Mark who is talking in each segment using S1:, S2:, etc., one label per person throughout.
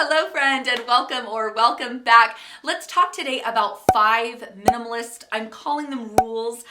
S1: Hello friend, and welcome back. Let's talk today about 5 minimalist, I'm calling them rules,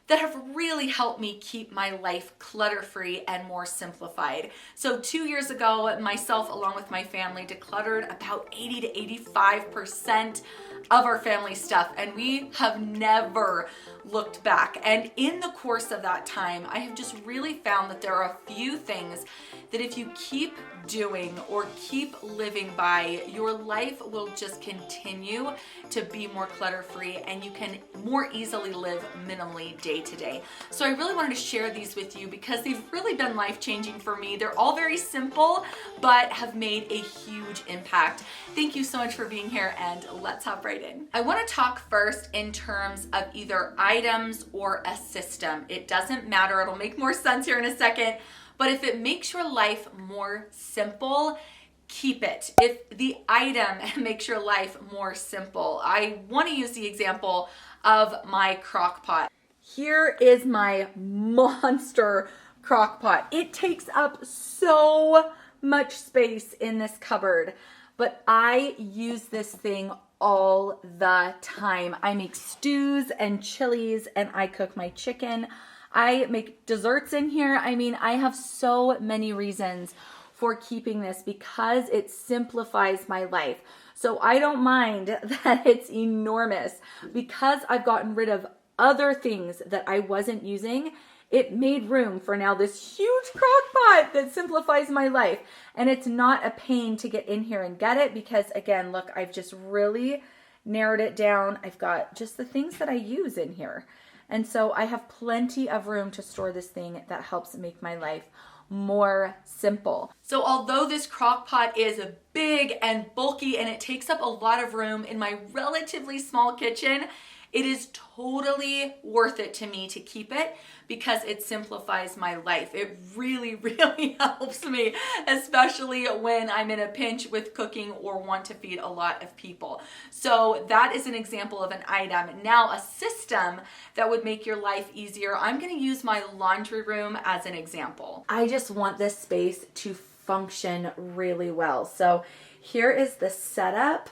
S1: that have really helped me keep my life clutter-free and more simplified. So 2 years ago, myself along with my family decluttered about 80 to 85% of our family stuff, and we have never looked back. And in the course of that time, I have just really found that there are a few things that if you keep doing or keep living by, your life will just continue to be more clutter-free and you can more easily live minimally day to day. So I really wanted to share these with you because they've really been life-changing for me. They're all very simple, but have made a huge impact. Thank you so much for being here, and let's hop right in. I want to talk first in terms of either items or a system. It doesn't matter, it'll make more sense here in a second. But if it makes your life more simple, keep it. If the item makes your life more simple, I want to use the example of my crock pot. Here is my monster crock pot. It takes up so much space in this cupboard, but I use this thing all the time. I make stews and chilies, and I cook my chicken. I make desserts in here. I mean, I have so many reasons for keeping this because it simplifies my life. So I don't mind that it's enormous. Because I've gotten rid of other things that I wasn't using, it made room for now this huge crock pot that simplifies my life. And it's not a pain to get in here and get it because, again, look, I've just really narrowed it down. I've got just the things that I use in here. And so I have plenty of room to store this thing that helps make my life more simple. So although this crock pot is big and bulky and it takes up a lot of room in my relatively small kitchen, it is totally worth it to me to keep it because it simplifies my life. It really, really helps me, especially when I'm in a pinch with cooking or want to feed a lot of people. So that is an example of an item. Now, a system that would make your life easier. I'm going to use my laundry room as an example. I just want this space to function really well. So here is the setup.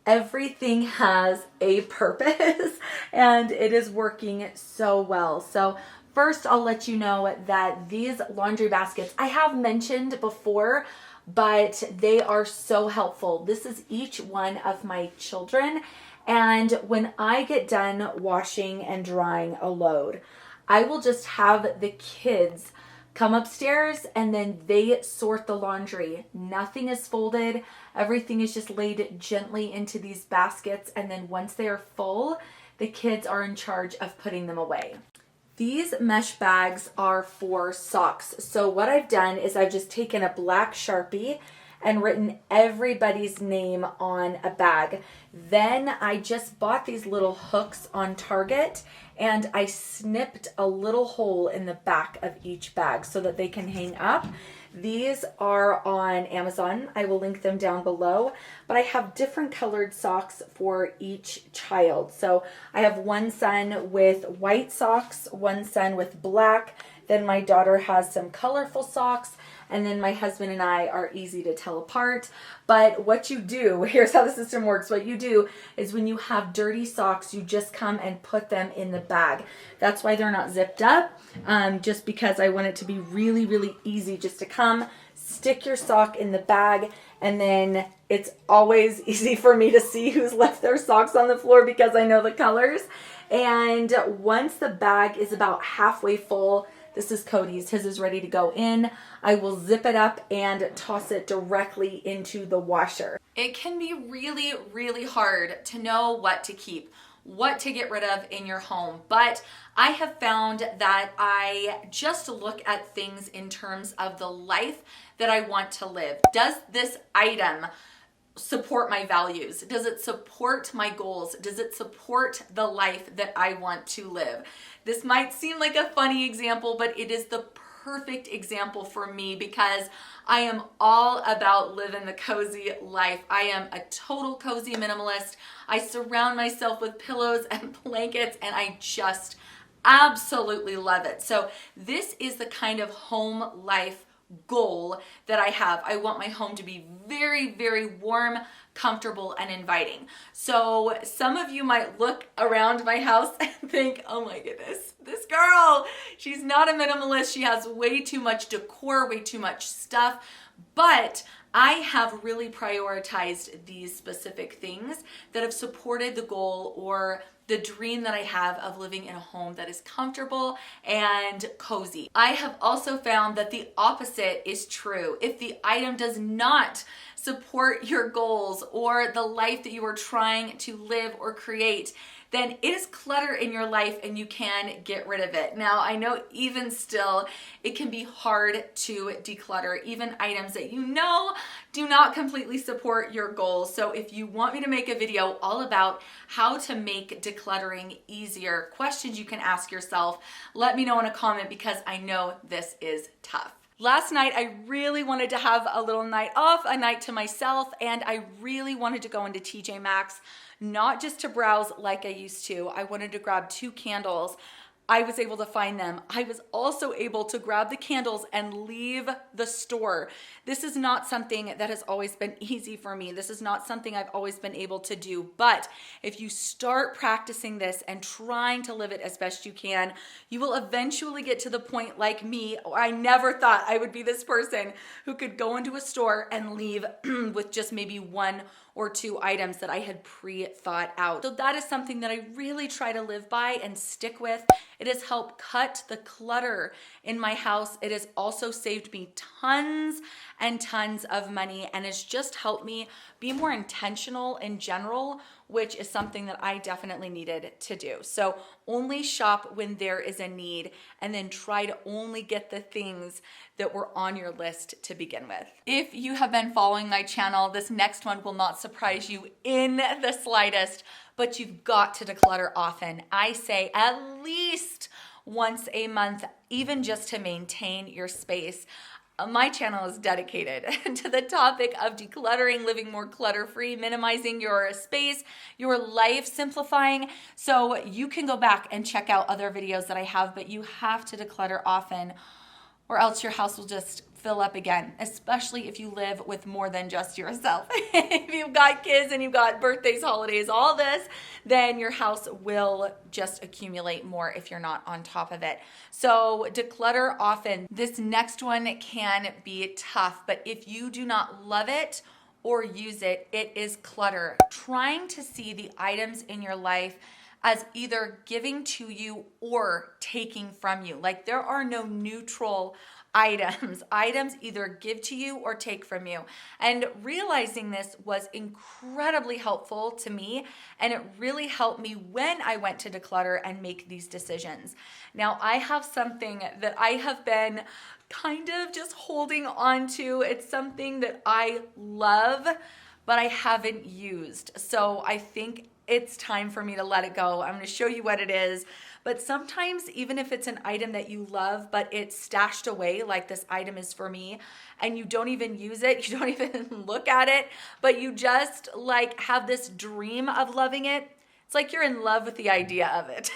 S1: Everything has a purpose and it is working so well. So first, I'll let you know that these laundry baskets I have mentioned before, but they are so helpful. This is each one of my children. And when I get done washing and drying a load, I will just have the kids come upstairs and then they sort the laundry. Nothing is folded. Everything is just laid gently into these baskets. And then once they are full, the kids are in charge of putting them away. These mesh bags are for socks. So what I've done is I've just taken a black Sharpie and written everybody's name on a bag. Then I just bought these little hooks on Target and I snipped a little hole in the back of each bag so that they can hang up. These are on Amazon. I will link them down below, but I have different colored socks for each child. So I have one son with white socks, one son with black, then my daughter has some colorful socks, and then my husband and I are easy to tell apart. But what you do, here's how the system works. What you do is when you have dirty socks, you just come and put them in the bag. That's why they're not zipped up, just because I want it to be really, really easy just to come, stick your sock in the bag, and then it's always easy for me to see who's left their socks on the floor because I know the colors. And once the bag is about halfway full, this is Cody's, his is ready to go in, I will zip it up and toss it directly into the washer. It can be really, really hard to know what to keep, what to get rid of in your home, but I have found that I just look at things in terms of the life that I want to live. Does this item support my values? Does it support my goals? Does it support the life that I want to live? This might seem like a funny example, but it is the perfect example for me because I am all about living the cozy life. I am a total cozy minimalist. I surround myself with pillows and blankets, and I just absolutely love it. So this is the kind of home life goal that I have. I want my home to be very, very warm, comfortable, and inviting. So some of you might look around my house and think, oh my goodness, this girl, she's not a minimalist. She has way too much decor, way too much stuff. But I have really prioritized these specific things that have supported the goal or the dream that I have of living in a home that is comfortable and cozy. I have also found that the opposite is true. If the item does not support your goals or the life that you are trying to live or create, then it is clutter in your life and you can get rid of it. Now, I know even still, it can be hard to declutter even items that you know do not completely support your goals. So if you want me to make a video all about how to make decluttering easier, questions you can ask yourself, let me know in a comment because I know this is tough. Last night, I really wanted to have a little night off, a night to myself, and I really wanted to go into TJ Maxx, not just to browse like I used to. I wanted to grab 2 candles. I was able to find them. I was also able to grab the candles and leave the store. This is not something that has always been easy for me. This is not something I've always been able to do. But if you start practicing this and trying to live it as best you can, you will eventually get to the point like me. I never thought I would be this person who could go into a store and leave with just maybe 1 or 2 items that I had pre-thought out. So that is something that I really try to live by and stick with. It has helped cut the clutter in my house. It has also saved me tons and tons of money and has just helped me be more intentional in general, which is something that I definitely needed to do. So only shop when there is a need and then try to only get the things that were on your list to begin with. If you have been following my channel, this next one will not surprise you in the slightest, but you've got to declutter often. I say at least once a month, even just to maintain your space. My channel is dedicated to the topic of decluttering, living more clutter-free, minimizing your space, your life, simplifying. So you can go back and check out other videos that I have, but you have to declutter often or else your house will just fill up again, especially if you live with more than just yourself. If you've got kids and you've got birthdays, holidays, all this, then your house will just accumulate more if you're not on top of it. So declutter often. This next one can be tough, but if you do not love it or use it, it is clutter. Trying to see the items in your life as either giving to you or taking from you. Like there are no neutral items. Items either give to you or take from you. And realizing this was incredibly helpful to me, and it really helped me when I went to declutter and make these decisions. Now I have something that I have been kind of just holding on to. It's something that I love, but I haven't used. So I think it's time for me to let it go. I'm going to show you what it is. But sometimes even if it's an item that you love, but it's stashed away, like this item is for me, and you don't even use it, you don't even look at it, but you just like have this dream of loving it. It's like you're in love with the idea of it.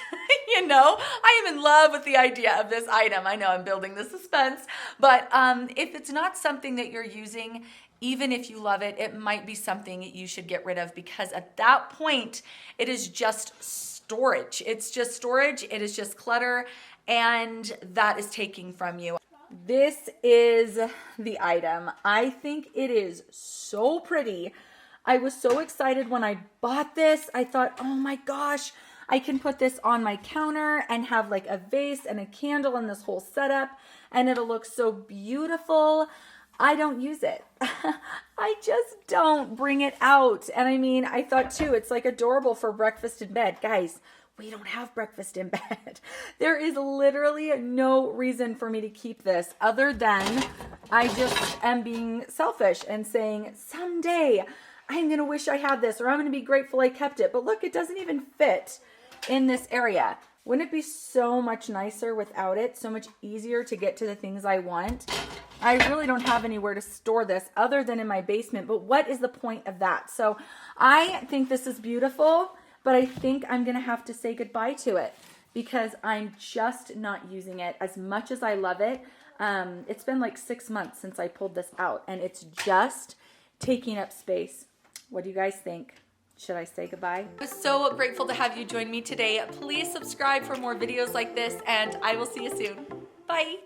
S1: You know, I am in love with the idea of this item. I know I'm building the suspense, but if it's not something that you're using, even if you love it, it might be something you should get rid of, because at that point, it is just storage. It's just storage. It is just clutter, and that is taking from you. This is the item. I think it is so pretty. I was so excited when I bought this. I thought, oh my gosh, I can put this on my counter and have like a vase and a candle and this whole setup, and it'll look so beautiful. I don't use it. I just don't bring it out. And I mean, I thought too, it's like adorable for breakfast in bed. Guys, we don't have breakfast in bed. There is literally no reason for me to keep this other than I just am being selfish and saying, someday I'm going to wish I had this, or I'm going to be grateful I kept it. But look, it doesn't even fit in this area. Wouldn't it be so much nicer without it? So much easier to get to the things I want? I really don't have anywhere to store this other than in my basement, but what is the point of that? So I think this is beautiful, but I think I'm going to have to say goodbye to it because I'm just not using it as much as I love it.
S2: It's been like 6 months since I pulled this out, and it's just taking up space. What do you guys think? Should I say goodbye?
S1: I was so grateful to have you join me today. Please subscribe for more videos like this, and I will see you soon. Bye.